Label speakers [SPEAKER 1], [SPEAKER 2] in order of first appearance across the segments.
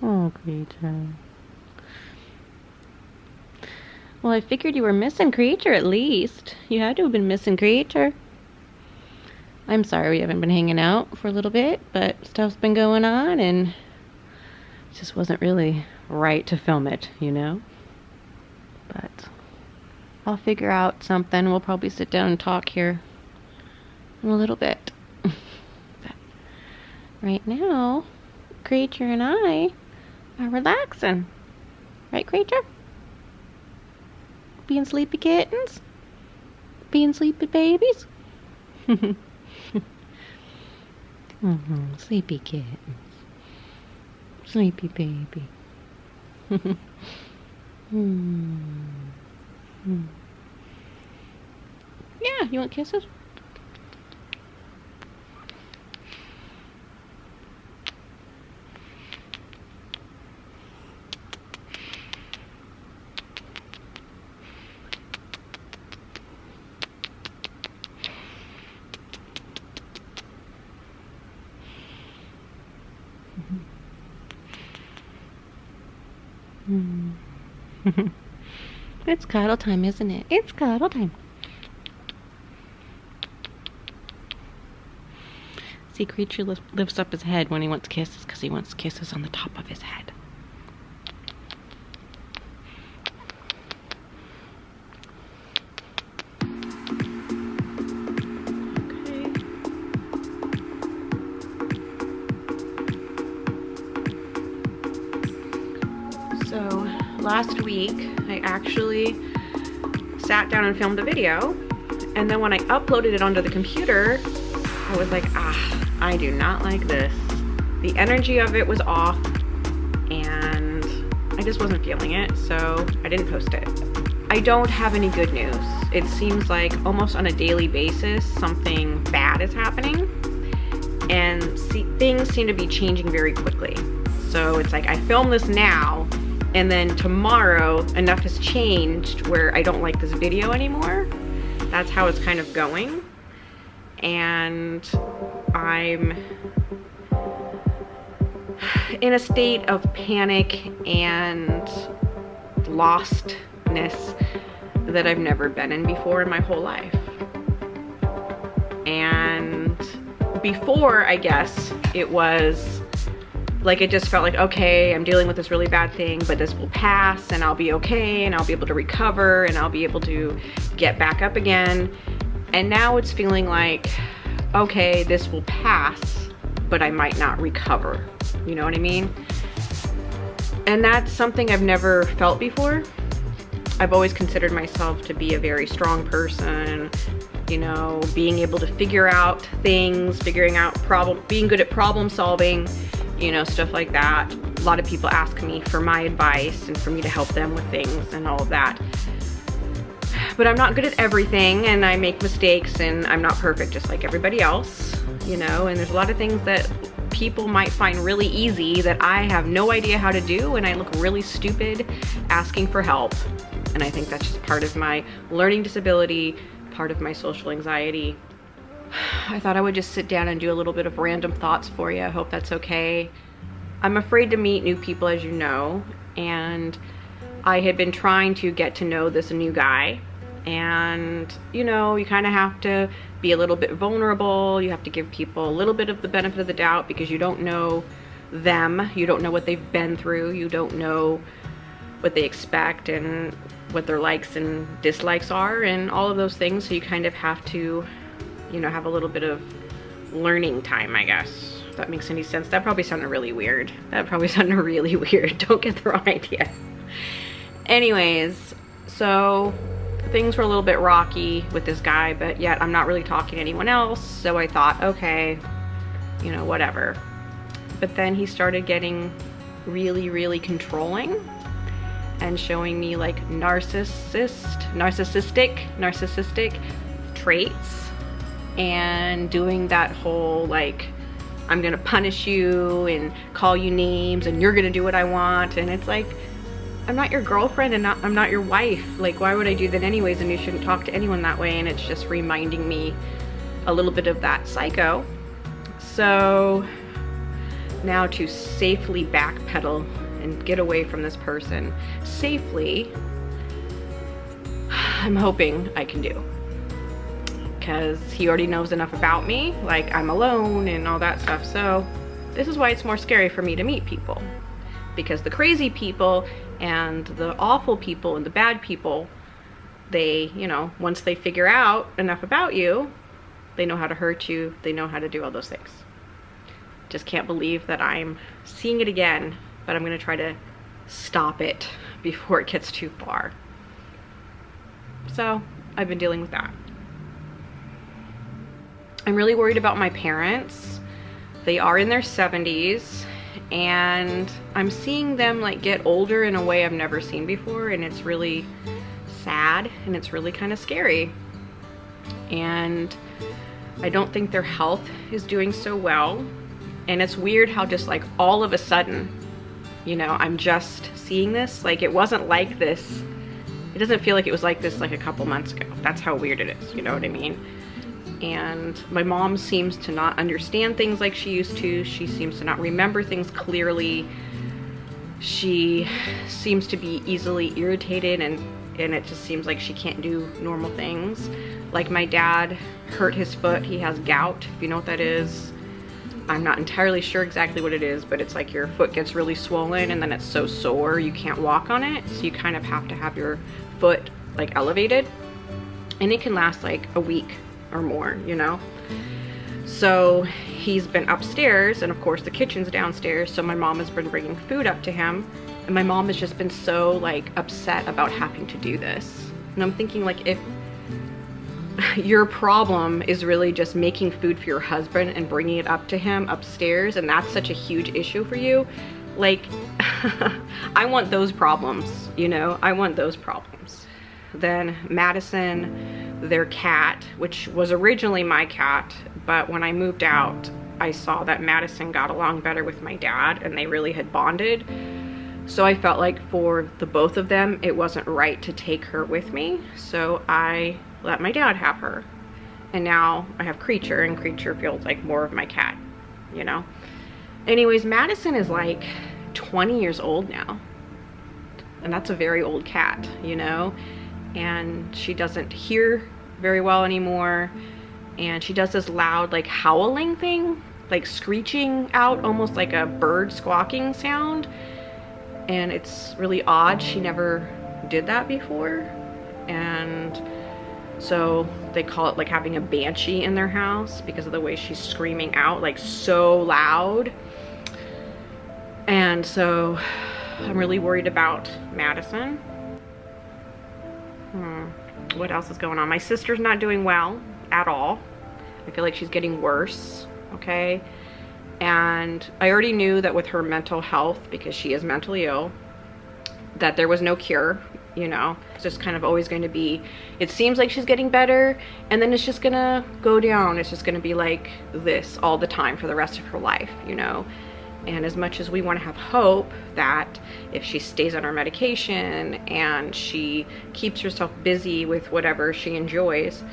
[SPEAKER 1] Oh, creature. Well, I figured you were missing creature at least. You had to have been missing creature. I'm sorry we haven't been hanging out for a little bit, but stuff's been going on and it just wasn't really right to film it, you know? But I'll figure out something. We'll probably sit down and talk here in a little bit. But right now, Creature and I are relaxing. Right, Creature? Being sleepy kittens? Being sleepy babies? Sleepy kittens. Sleepy baby. Yeah, you want kisses? It's cuddle time, isn't it? It's cuddle time. See, Creature lifts up his head when he wants kisses because he wants kisses on the top of his head. So last week I actually sat down and filmed a video, and then when I uploaded it onto the computer I was like, I do not like this. The energy of it was off and I just wasn't feeling it, so I didn't post it. I don't have any good news. It seems like almost on a daily basis something bad is happening, and things seem to be changing very quickly. So it's like I film this now and then tomorrow enough has changed where I don't like this video anymore. That's how it's kind of going. And I'm in a state of panic and lostness that I've never been in before in my whole life. And before, I guess, it was like, it just felt like, okay, I'm dealing with this really bad thing, but this will pass and I'll be okay and I'll be able to recover and I'll be able to get back up again. And now it's feeling like, okay, this will pass, but I might not recover. You know what I mean? And that's something I've never felt before. I've always considered myself to be a very strong person, you know, being able to figure out things, being good at problem solving, you know, stuff like that. A lot of people ask me for my advice and for me to help them with things and all of that. But I'm not good at everything and I make mistakes and I'm not perfect just like everybody else, you know, and there's a lot of things that people might find really easy that I have no idea how to do, and I look really stupid asking for help. And I think that's just part of my learning disability, part of my social anxiety. I thought I would just sit down and do a little bit of random thoughts for you. I hope that's okay. I'm afraid to meet new people, as you know, and I had been trying to get to know this new guy. And, you know, you kind of have to be a little bit vulnerable. You have to give people a little bit of the benefit of the doubt because you don't know them. You don't know what they've been through. You don't know what they expect and what their likes and dislikes are and all of those things. So you kind of have to, you know, have a little bit of learning time, I guess. If that makes any sense. That probably sounded really weird. Don't get the wrong idea. Anyways, so things were a little bit rocky with this guy, but yet I'm not really talking to anyone else. So I thought, okay, you know, whatever. But then he started getting really, really controlling and showing me like narcissistic traits, and doing that whole like, I'm gonna punish you and call you names and you're gonna do what I want. And it's like, I'm not your girlfriend and I'm not your wife. Like, why would I do that anyways? And you shouldn't talk to anyone that way. And it's just reminding me a little bit of that psycho. So now to safely backpedal and get away from this person safely, I'm hoping I can do. Because he already knows enough about me, like I'm alone and all that stuff. So this is why it's more scary for me to meet people. Because the crazy people and the awful people and the bad people, they, you know, once they figure out enough about you, they know how to hurt you, they know how to do all those things. Just can't believe that I'm seeing it again, but I'm gonna try to stop it before it gets too far. So I've been dealing with that. I'm really worried about my parents. They are in their 70s, and I'm seeing them like get older in a way I've never seen before, and it's really sad and it's really kind of scary. And I don't think their health is doing so well. And it's weird how just like all of a sudden, you know, I'm just seeing this. Like it wasn't like this. It doesn't feel like it was like this like a couple months ago. That's how weird it is, you know what I mean? And my mom seems to not understand things like she used to. She seems to not remember things clearly. She seems to be easily irritated, and it just seems like she can't do normal things. Like my dad hurt his foot. He has gout, if you know what that is. I'm not entirely sure exactly what it is, but it's like your foot gets really swollen and then it's so sore you can't walk on it. So you kind of have to have your foot like elevated, and it can last like a week or more, you know? So he's been upstairs, and of course the kitchen's downstairs, so my mom has been bringing food up to him, and my mom has just been so like upset about having to do this. And I'm thinking, like, if your problem is really just making food for your husband and bringing it up to him upstairs, and that's such a huge issue for you, like I want those problems, you know? I want those problems. Then Madison, their cat, which was originally my cat, but when I moved out, I saw that Madison got along better with my dad and they really had bonded. So I felt like for the both of them, it wasn't right to take her with me. So I let my dad have her. And now I have Creature, and Creature feels like more of my cat, you know? Anyways, Madison is like 20 years old now. And that's a very old cat, you know? And she doesn't hear very well anymore. And she does this loud like howling thing, like screeching out, almost like a bird squawking sound. And it's really odd. She never did that before. And so they call it like having a banshee in their house because of the way she's screaming out, like so loud. And so I'm really worried about Madison. What else is going on? My sister's not doing well at all. I feel like she's getting worse, okay? And I already knew that with her mental health, because she is mentally ill, that there was no cure, you know? It's just kind of always going to be, it seems like she's getting better, and then it's just gonna go down. It's just gonna be like this all the time for the rest of her life, you know? And as much as we want to have hope that if she stays on her medication and she keeps herself busy with whatever she enjoys,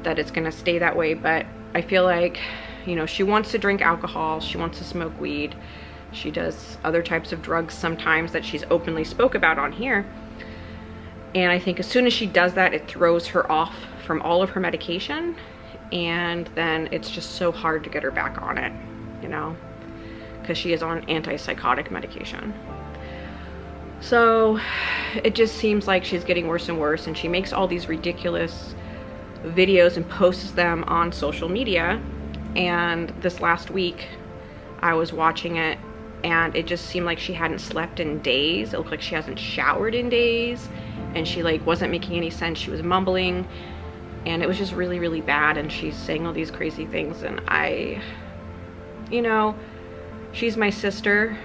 [SPEAKER 1] that it's going to stay that way. But I feel like, you know, she wants to drink alcohol, she wants to smoke weed, she does other types of drugs sometimes that she's openly spoke about on here. And I think as soon as she does that, it throws her off from all of her medication, and then it's just so hard to get her back on it, you know, because she is on antipsychotic medication. So it just seems like she's getting worse and worse, and she makes all these ridiculous videos and posts them on social media. And this last week I was watching it, and it just seemed like she hadn't slept in days. It looked like she hasn't showered in days, and she like wasn't making any sense. She was mumbling, and it was just really, really bad. And she's saying all these crazy things, and I, you know, she's my sister,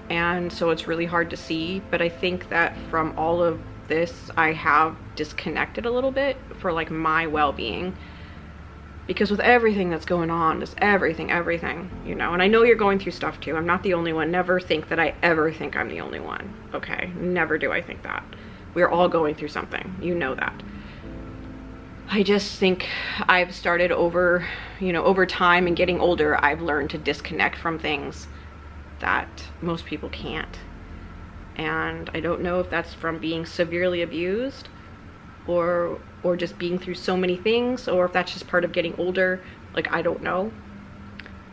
[SPEAKER 1] and so it's really hard to see. But I think that from all of this, I have disconnected a little bit for like my well-being, because with everything that's going on, just everything, you know, and I know you're going through stuff too. I'm not the only one. Never think that I ever think I'm the only one, okay? Never do I think that. We're all going through something, you know that. I just think I've started over, you know, over time and getting older, I've learned to disconnect from things that most people can't. And I don't know if that's from being severely abused or just being through so many things, or if that's just part of getting older. Like, I don't know.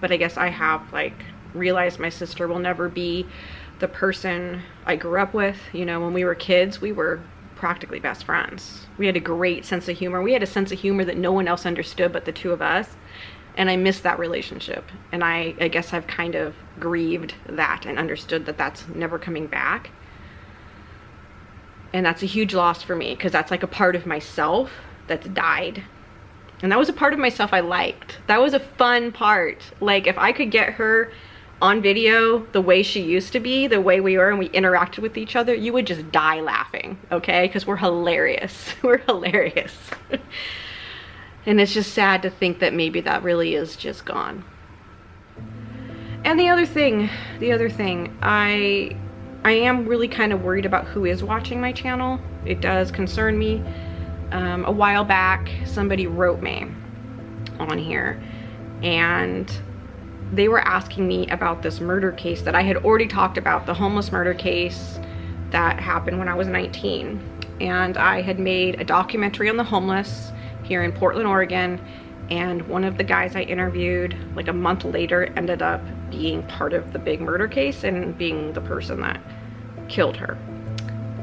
[SPEAKER 1] But I guess I have like realized my sister will never be the person I grew up with. You know, when we were kids, we were practically best friends. We had a great sense of humor. We had a sense of humor that no one else understood but the two of us. And I miss that relationship. And I guess I've kind of grieved that and understood that that's never coming back. And that's a huge loss for me, because that's like a part of myself that's died. And that was a part of myself I liked. That was a fun part. Like, if I could get her on video the way she used to be, the way we were and we interacted with each other, you would just die laughing, okay? Because we're hilarious. We're hilarious. And it's just sad to think that maybe that really is just gone. And the other thing, I am really kind of worried about who is watching my channel. It does concern me. A while back, somebody wrote me on here, and they were asking me about this murder case that I had already talked about, the homeless murder case that happened when I was 19. And I had made a documentary on the homeless here in Portland, Oregon, and one of the guys I interviewed like a month later ended up being part of the big murder case and being the person that killed her.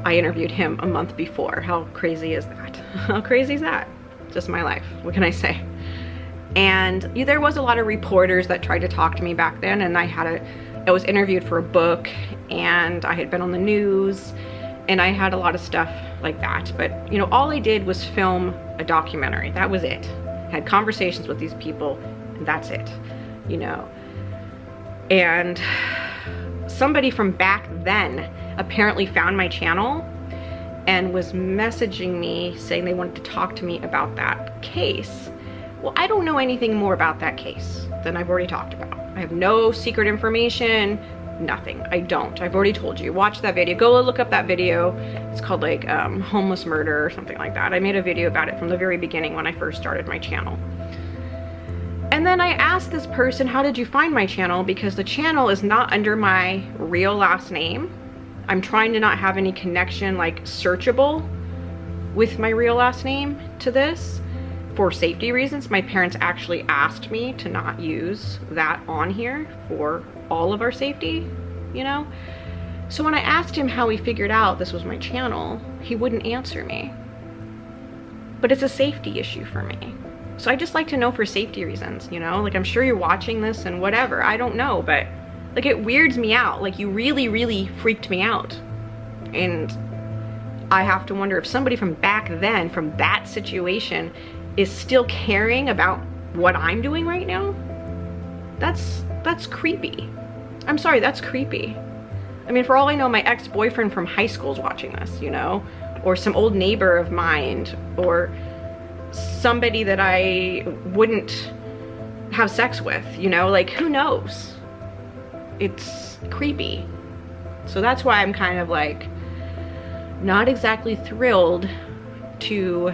[SPEAKER 1] I interviewed him a month before. How crazy is that? How crazy is that? Just my life. What can I say? And there was a lot of reporters that tried to talk to me back then, and I was interviewed for a book, and I had been on the news, and I had a lot of stuff like that. But you know, all I did was film a documentary. That was it. I had conversations with these people, and that's it, you know. And somebody from back then apparently found my channel and was messaging me saying they wanted to talk to me about that case. Well, I don't know anything more about that case than I've already talked about. I have no secret information, nothing. I don't. I've already told you. Watch that video. Go look up that video. It's called like homeless murder or something like that. I made a video about it from the very beginning when I first started my channel. And then I asked this person, how did you find my channel? Because the channel is not under my real last name. I'm trying to not have any connection, like searchable, with my real last name to this for safety reasons. My parents actually asked me to not use that on here for all of our safety, you know? So when I asked him how he figured out this was my channel, he wouldn't answer me. But it's a safety issue for me. So I just like to know for safety reasons, you know? Like, I'm sure you're watching this and whatever, I don't know, but like, it weirds me out. Like, you really, really freaked me out. And I have to wonder if somebody from back then, from that situation, is still caring about what I'm doing right now. That's creepy. I'm sorry, that's creepy. I mean, for all I know, my ex-boyfriend from high school is watching this, you know? Or some old neighbor of mine, or somebody that I wouldn't have sex with, you know? Like, who knows? It's creepy. So that's why I'm kind of like not exactly thrilled to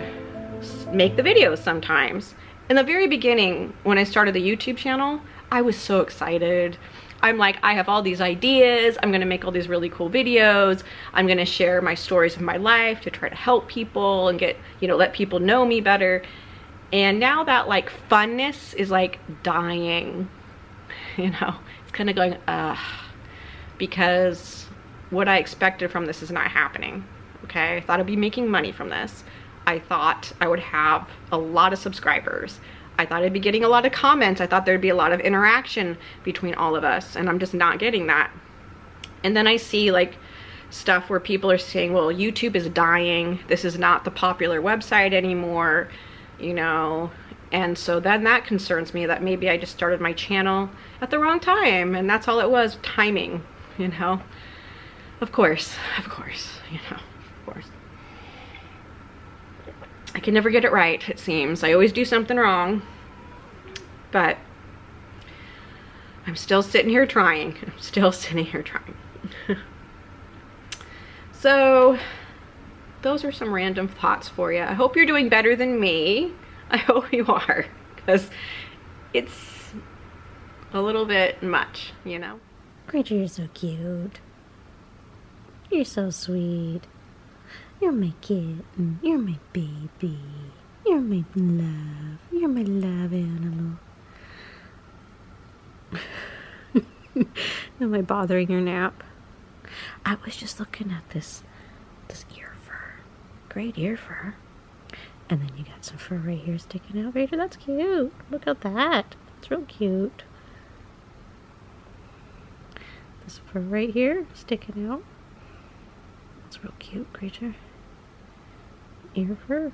[SPEAKER 1] make the videos sometimes. In the very beginning, when I started the YouTube channel, I was so excited. I'm like, I have all these ideas. I'm gonna make all these really cool videos. I'm gonna share my stories of my life to try to help people and get, you know, let people know me better. And now that like funness is like dying, you know, it's kind of going, because what I expected from this is not happening. Okay, I thought I'd be making money from this. I thought I would have a lot of subscribers. I thought I'd be getting a lot of comments. I thought there'd be a lot of interaction between all of us, and I'm just not getting that. And then I see like stuff where people are saying, well, YouTube is dying. This is not the popular website anymore, you know. And so then that concerns me, that maybe I just started my channel at the wrong time, and that's all it was, timing, you know. Of course, you know, of course. I can never get it right, it seems. I always do something wrong, but I'm still sitting here trying. So those are some random thoughts for you. I hope you're doing better than me. I hope you are, because it's a little bit much, you know.
[SPEAKER 2] Creature, you're so cute. You're so sweet. You're my kitten. You're my baby. You're my love. You're my love animal. Am I bothering your nap? I was just looking at this ear fur. Great ear fur. And then you got some fur right here sticking out. Rachel, that's cute. Look at that. It's real cute. This fur right here sticking out. It's real cute, creature. Ear fur.